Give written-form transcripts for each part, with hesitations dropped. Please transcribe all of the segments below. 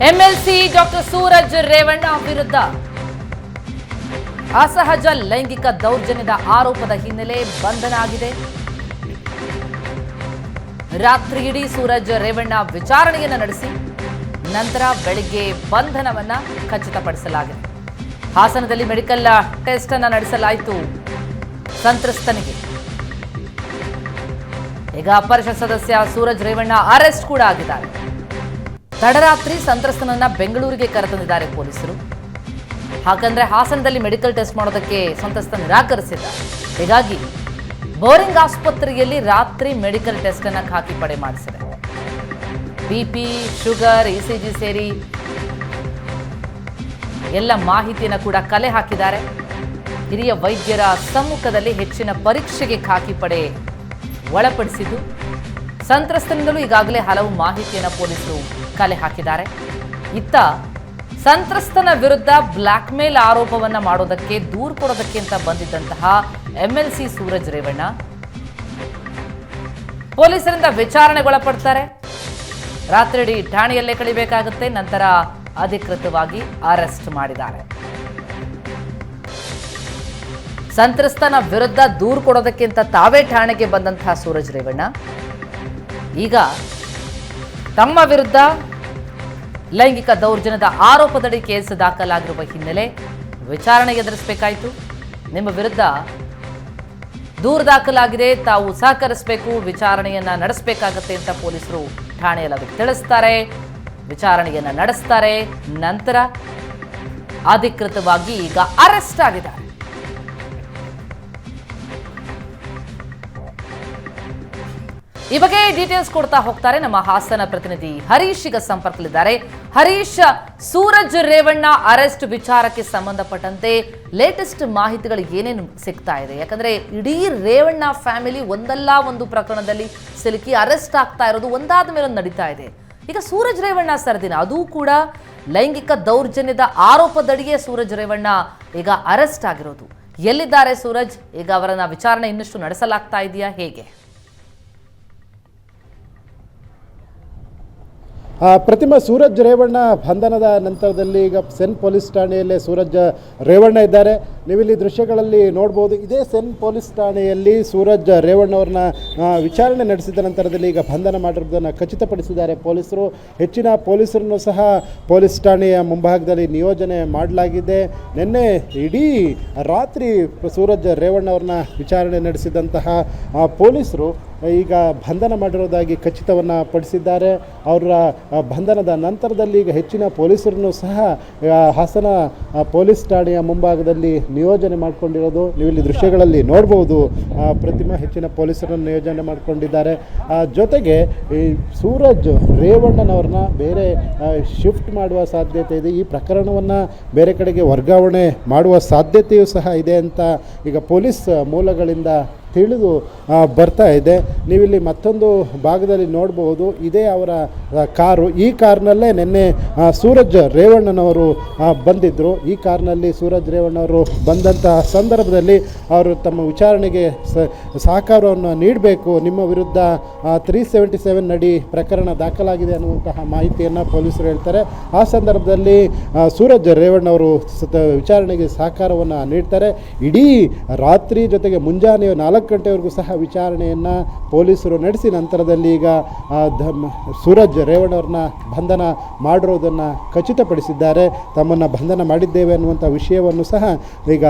MLC doctor Suraj Revanna ವಿರುದ್ಧ ಅಸಹಜ ಲೈಂಗಿಕ ದೌರ್ಜನ್ಯದ ಆರೋಪದ ಹಿನ್ನೆಲೆ ಬಂಧನ ಆಗಿದೆ. ರಾತ್ರಿಯಿಡೀ ಸೂರಜ್ ರೇವಣ್ಣ ವಿಚಾರಣೆಯನ್ನು ನಡೆಸಿ ನಂತರ ಬೆಳಿಗ್ಗೆ ಬಂಧನವನ್ನ ಖಚಿತಪಡಿಸಲಾಗಿದೆ. ಹಾಸನದಲ್ಲಿ ಮೆಡಿಕಲ್ ಟೆಸ್ಟ್ ಅನ್ನು ನಡೆಸಲಾಯಿತು ಸಂತ್ರಸ್ತನಿಗೆ. ಈಗ ಪರಿಷತ್ ಸದಸ್ಯ ಸೂರಜ್ ರೇವಣ್ಣ ಅರೆಸ್ಟ್ ಕೂಡ ಆಗಿದ್ದಾರೆ. ತಡರಾತ್ರಿ ಸಂತ್ರಸ್ತನನ್ನ ಬೆಂಗಳೂರಿಗೆ ಕರೆತಂದಿದ್ದಾರೆ ಪೊಲೀಸರು. ಹಾಗಂದ್ರೆ ಹಾಸನದಲ್ಲಿ ಮೆಡಿಕಲ್ ಟೆಸ್ಟ್ ಮಾಡೋದಕ್ಕೆ ಸಂತ್ರಸ್ತ ನಿರಾಕರಿಸಿದ್ದಾರೆ. ಹೀಗಾಗಿ ಬೋರಿಂಗ್ ಆಸ್ಪತ್ರೆಯಲ್ಲಿ ರಾತ್ರಿ ಮೆಡಿಕಲ್ ಟೆಸ್ಟ್ ಅನ್ನ ಖಾಕಿ ಪಡೆ ಮಾಡಿಸಿದೆ. ಬಿಪಿ, ಶುಗರ್, ಇಸಿಜಿ ಸೇರಿ ಎಲ್ಲ ಮಾಹಿತಿಯನ್ನು ಕೂಡ ಕಲೆ ಹಾಕಿದ್ದಾರೆ. ಹಿರಿಯ ವೈದ್ಯರ ಸಮ್ಮುಖದಲ್ಲಿ ಹೆಚ್ಚಿನ ಪರೀಕ್ಷೆಗೆ ಖಾಕಿ ಪಡೆ ಒಳಪಡಿಸಿದ್ದು, ಸಂತ್ರಸ್ತನಿಂದಲೂ ಈಗಾಗಲೇ ಹಲವು ಮಾಹಿತಿಯನ್ನು ಪೊಲೀಸರು ಕಲೆ ಹಾಕಿದ್ದಾರೆ. ಇತ್ತ ಸಂತ್ರಸ್ತನ ವಿರುದ್ಧ ಬ್ಲಾಕ್ ಮೇಲ್ ಆರೋಪವನ್ನ ಮಾಡೋದಕ್ಕೆ, ದೂರು ಕೊಡೋದಕ್ಕೆ ಅಂತ ಬಂದಿದ್ದಂತಹ ಎಂಎಲ್ಸಿ ಸೂರಜ್ ರೇವಣ್ಣ ಪೊಲೀಸರಿಂದ ವಿಚಾರಣೆಗೊಳಪಡ್ತಾರೆ. ರಾತ್ರಿಯಿಡೀ ಠಾಣೆಯಲ್ಲೇ ಕಳಿಬೇಕಾಗುತ್ತೆ. ನಂತರ ಅಧಿಕೃತವಾಗಿ ಅರೆಸ್ಟ್ ಮಾಡಿದ್ದಾರೆ. ಸಂತ್ರಸ್ತನ ವಿರುದ್ಧ ದೂರು ಕೊಡೋದಕ್ಕೆ ಅಂತ ತಾವೇ ಠಾಣೆಗೆ ಬಂದಂತಹ ಸೂರಜ್ ರೇವಣ್ಣ ಈಗ ತಮ್ಮ ವಿರುದ್ಧ ಲೈಂಗಿಕ ದೌರ್ಜನ್ಯದ ಆರೋಪದಡಿ ಕೇಸ್ ದಾಖಲಾಗಿರುವ ಹಿನ್ನೆಲೆ ವಿಚಾರಣೆ ಎದುರಿಸಬೇಕಾಯಿತು. ನಿಮ್ಮ ವಿರುದ್ಧ ದೂರು ದಾಖಲಾಗಿದೆ, ತಾವು ಸಹಕರಿಸಬೇಕು, ವಿಚಾರಣೆಯನ್ನ ನಡೆಸಬೇಕಾಗತ್ತೆ ಅಂತ ಪೊಲೀಸರು ಠಾಣೆಯಲ್ಲಿ ಅದಕ್ಕೆ ತಿಳಿಸ್ತಾರೆ. ವಿಚಾರಣೆಯನ್ನ ನಡೆಸ್ತಾರೆ. ನಂತರ ಅಧಿಕೃತವಾಗಿ ಈಗ ಅರೆಸ್ಟ್ ಆಗಿದ್ದಾರೆ. ಈ ಬಗ್ಗೆ ಡೀಟೇಲ್ಸ್ ಕೊಡ್ತಾ ಹೋಗ್ತಾರೆ ನಮ್ಮ ಹಾಸನ ಪ್ರತಿನಿಧಿ ಹರೀಶ್ ಈಗ ಸಂಪರ್ಕದಲ್ಲಿದ್ದಾರೆ. ಹರೀಶ್, ಸೂರಜ್ ರೇವಣ್ಣ ಅರೆಸ್ಟ್ ವಿಚಾರಕ್ಕೆ ಸಂಬಂಧಪಟ್ಟಂತೆ ಲೇಟೆಸ್ಟ್ ಮಾಹಿತಿಗಳು ಏನೇನು ಸಿಗ್ತಾ ಇದೆ? ಯಾಕಂದ್ರೆ ಇಡೀ ರೇವಣ್ಣ ಫ್ಯಾಮಿಲಿ ಒಂದಲ್ಲ ಒಂದು ಪ್ರಕರಣದಲ್ಲಿ ಸಿಲುಕಿ ಅರೆಸ್ಟ್ ಆಗ್ತಾ ಇರೋದು ಒಂದಾದ ಮೇಲೆ ನಡೀತಾ ಇದೆ. ಈಗ ಸೂರಜ್ ರೇವಣ್ಣ ಸರ್ದಿನ, ಅದು ಕೂಡ ಲೈಂಗಿಕ ದೌರ್ಜನ್ಯದ ಆರೋಪದಡಿಯೇ ಸೂರಜ್ ರೇವಣ್ಣ ಈಗ ಅರೆಸ್ಟ್ ಆಗಿರೋದು. ಎಲ್ಲಿದ್ದಾರೆ ಸೂರಜ್? ಈಗ ಅವರನ್ನ ವಿಚಾರಣೆ ಇನ್ನಷ್ಟು ನಡೆಸಲಾಗ್ತಾ ಇದೆಯಾ, ಹೇಗೆ? ಪ್ರತಿಮಾ, ಸೂರಜ್ ರೇವಣ್ಣ ಬಂಧನದ ನಂತರದಲ್ಲಿ ಈಗ ಸೆನ್ ಪೊಲೀಸ್ ಠಾಣೆಯಲ್ಲೇ ಸೂರಜ್ ರೇವಣ್ಣ ಇದ್ದಾರೆ. ನೀವಿಲ್ಲಿ ದೃಶ್ಯಗಳಲ್ಲಿ ನೋಡ್ಬೋದು. ಇದೇ ಸೆನ್ ಪೊಲೀಸ್ ಠಾಣೆಯಲ್ಲಿ ಸೂರಜ್ ರೇವಣ್ಣವ್ರನ್ನ ವಿಚಾರಣೆ ನಡೆಸಿದ ನಂತರದಲ್ಲಿ ಈಗ ಬಂಧನ ಮಾಡಿರೋದನ್ನು ಖಚಿತಪಡಿಸಿದ್ದಾರೆ ಪೊಲೀಸರು. ಹೆಚ್ಚಿನ ಪೊಲೀಸರನ್ನು ಸಹ ಪೊಲೀಸ್ ಠಾಣೆಯ ಮುಂಭಾಗದಲ್ಲಿ ನಿಯೋಜನೆ ಮಾಡಲಾಗಿದೆ. ನಿನ್ನೆ ಇಡೀ ರಾತ್ರಿ ಸೂರಜ್ ರೇವಣ್ಣವ್ರನ್ನ ವಿಚಾರಣೆ ನಡೆಸಿದಂತಹ ಪೊಲೀಸರು ಈಗ ಬಂಧನ ಮಾಡಿರೋದಾಗಿ ಖಚಿತವನ್ನು ಪಡಿಸಿದ್ದಾರೆ. ಅವರ ಬಂಧನದ ನಂತರದಲ್ಲಿ ಈಗ ಹೆಚ್ಚಿನ ಪೊಲೀಸರನ್ನು ಸಹ ಹಾಸನ ಪೊಲೀಸ್ ಠಾಣೆಯ ಮುಂಭಾಗದಲ್ಲಿ ನಿಯೋಜನೆ ಮಾಡಿಕೊಂಡಿರೋದು ನೀವಿಲ್ಲಿ ದೃಶ್ಯಗಳಲ್ಲಿ ನೋಡ್ಬೋದು. ಪ್ರತಿಮಾ, ಹೆಚ್ಚಿನ ಪೊಲೀಸರನ್ನು ನಿಯೋಜನೆ ಮಾಡಿಕೊಂಡಿದ್ದಾರೆ. ಜೊತೆಗೆ ಈ ಸೂರಜ್ ರೇವಣ್ಣನವ್ರನ್ನ ಬೇರೆ ಶಿಫ್ಟ್ ಮಾಡುವ ಸಾಧ್ಯತೆ ಇದೆ. ಈ ಪ್ರಕರಣವನ್ನು ಬೇರೆ ಕಡೆಗೆ ವರ್ಗಾವಣೆ ಮಾಡುವ ಸಾಧ್ಯತೆಯೂ ಸಹ ಇದೆ ಅಂತ ಈಗ ಪೊಲೀಸ್ ಮೂಲಗಳಿಂದ ತಿಳಿದು ಬರ್ತಾ ಇದೆ. ನೀವಿಲ್ಲಿ ಮತ್ತೊಂದು ಭಾಗದಲ್ಲಿ ನೋಡ್ಬೋದು, ಇದೇ ಅವರ ಕಾರು. ಈ ಕಾರ್ನಲ್ಲೇ ನಿನ್ನೆ ಸೂರಜ್ ರೇವಣ್ಣನವರು ಬಂದಿದ್ದರು. ಈ ಕಾರ್ನಲ್ಲಿ ಸೂರಜ್ ರೇವಣ್ಣವರು ಬಂದಂತಹ ಸಂದರ್ಭದಲ್ಲಿ ಅವರು ತಮ್ಮ ವಿಚಾರಣೆಗೆ ಸಹಕಾರವನ್ನು ನೀಡಬೇಕು, ನಿಮ್ಮ ವಿರುದ್ಧ 377 ಅಡಿ ಪ್ರಕರಣ ದಾಖಲಾಗಿದೆ ಅನ್ನುವಂತಹ ಮಾಹಿತಿಯನ್ನು ಪೊಲೀಸರು ಹೇಳ್ತಾರೆ. ಆ ಸಂದರ್ಭದಲ್ಲಿ ಸೂರಜ್ ರೇವಣ್ಣವರು ವಿಚಾರಣೆಗೆ ಸಹಕಾರವನ್ನು ನೀಡ್ತಾರೆ. ಇಡೀ ರಾತ್ರಿ ಜೊತೆಗೆ ಮುಂಜಾನೆ 4 ಗಂಟೆವರೆಗೂ ಸಹ ವಿಚಾರಣೆಯನ್ನು ಪೊಲೀಸರು ನಡೆಸಿ ನಂತರದಲ್ಲಿ ಈಗ ಸೂರಜ್ ರೇವಣ್ಣವ್ರನ್ನ ಬಂಧನ ಮಾಡಿರೋದನ್ನು ಖಚಿತಪಡಿಸಿದ್ದಾರೆ. ತಮ್ಮನ್ನು ಬಂಧನ ಮಾಡಿದ್ದೇವೆ ಅನ್ನುವಂಥ ವಿಷಯವನ್ನು ಸಹ ಈಗ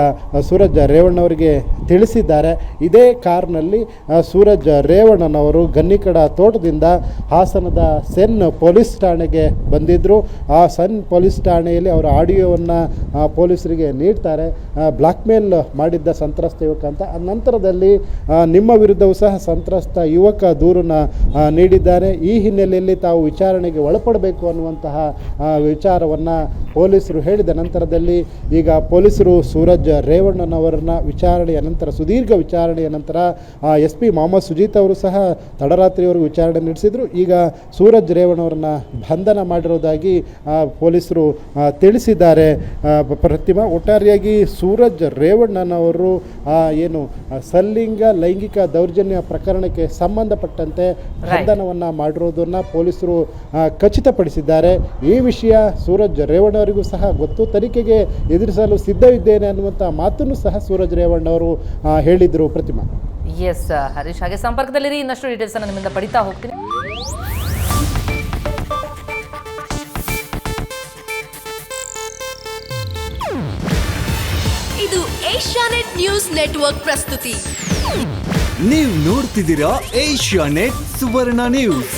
ಸೂರಜ್ ರೇವಣ್ಣವರಿಗೆ ತಿಳಿಸಿದ್ದಾರೆ. ಇದೇ ಕಾರ್ನಲ್ಲಿ ಸೂರಜ್ ರೇವಣ್ಣನವರು ಗನ್ನಿಕಡ ತೋಟದಿಂದ ಹಾಸನದ ಸೆನ್ ಪೊಲೀಸ್ ಠಾಣೆಗೆ ಬಂದಿದ್ದರು. ಆ ಸೆನ್ ಪೊಲೀಸ್ ಠಾಣೆಯಲ್ಲಿ ಅವರ ಆಡಿಯೋವನ್ನು ಪೊಲೀಸರಿಗೆ ನೀಡ್ತಾರೆ. ಬ್ಲಾಕ್ ಮೇಲ್ ಮಾಡಿದ್ದ ಸಂತ್ರಸ್ತ ಯುವಕ ಅಂತ. ನಂತರದಲ್ಲಿ ನಿಮ್ಮ ವಿರುದ್ಧವೂ ಸಹ ಸಂತ್ರಸ್ತ ಯುವಕ ದೂರನ್ನು ನೀಡಿದ್ದಾರೆ. ಈ ಹಿನ್ನೆಲೆಯಲ್ಲಿ ತಾವು ವಿಚಾರಣೆಗೆ ಒಳಪಡಬೇಕು ಅನ್ನುವಂತಹ ವಿಚಾರವನ್ನು ಪೊಲೀಸರು ಹೇಳಿದ ನಂತರದಲ್ಲಿ ಈಗ ಪೊಲೀಸರು ಸೂರಜ್ ರೇವಣ್ಣನವರನ್ನ ವಿಚಾರಣೆಯ ನಂತರ, ಸುದೀರ್ಘ ವಿಚಾರಣೆಯ ನಂತರ SP ಮೊಹಮ್ಮದ್ ಸುಜೀತ್ ಅವರು ಸಹ ತಡರಾತ್ರಿವರೆಗೂ ವಿಚಾರಣೆ ನಡೆಸಿದರು. ಈಗ ಸೂರಜ್ ರೇವಣ್ಣವರನ್ನ ಬಂಧನ ಮಾಡಿರೋದಾಗಿ ಪೊಲೀಸರು ತಿಳಿಸಿದ್ದಾರೆ. ಪ್ರತಿಮಾ, ಒಟ್ಟಾರೆಯಾಗಿ ಸೂರಜ್ ರೇವಣ್ಣನವರು ಏನು ಸಲ್ಲಿಗೆ ಲಿಂಗ ಲೈಂಗಿಕ ದೌರ್ಜನ್ಯ ಪ್ರಕರಣಕ್ಕೆ ಸಂಬಂಧಪಟ್ಟಂತೆ ಬಂಧನವನ್ನು ಮಾಡಿರೋದನ್ನು ಪೊಲೀಸರು ಖಚಿತಪಡಿಸಿದ್ದಾರೆ. ಈ ವಿಷಯ ಸೂರಜ್ ರೇವಣ್ಣ ಅವರಿಗೂ ಸಹ ಗೊತ್ತು, ತನಿಖೆಗೆ ಎದುರಿಸಲು ಸಿದ್ಧವಿದ್ದೇನೆ ಅನ್ನುವಂಥ ಮಾತನ್ನು ಸಹ ಸೂರಜ್ ರೇವಣ್ಣ ಅವರು ಹೇಳಿದರು. ಪ್ರತಿಮಾ. ಎಸ್ ಹರೀಶ್, ಹಾಗೆ ಸಂಪರ್ಕದಲ್ಲಿರಿ, ಇನ್ನಷ್ಟು ಡೀಟೇಲ್ಸ್ ಅನ್ನು ನಿಮ್ಮಿಂದ ಪಡಿತಾ ಹೋಗ್ತೀನಿ. ಇದು ಏಷ್ಯಾನೆಟ್ ನ್ಯೂಸ್ ನೆಟ್ವರ್ಕ್ ಪ್ರಸ್ತುತಿ. ನೀವು ನೋಡ್ತಿದ್ದೀರಾ ಏಷ್ಯಾನೆಟ್ ಸುವರ್ಣ ನ್ಯೂಸ್.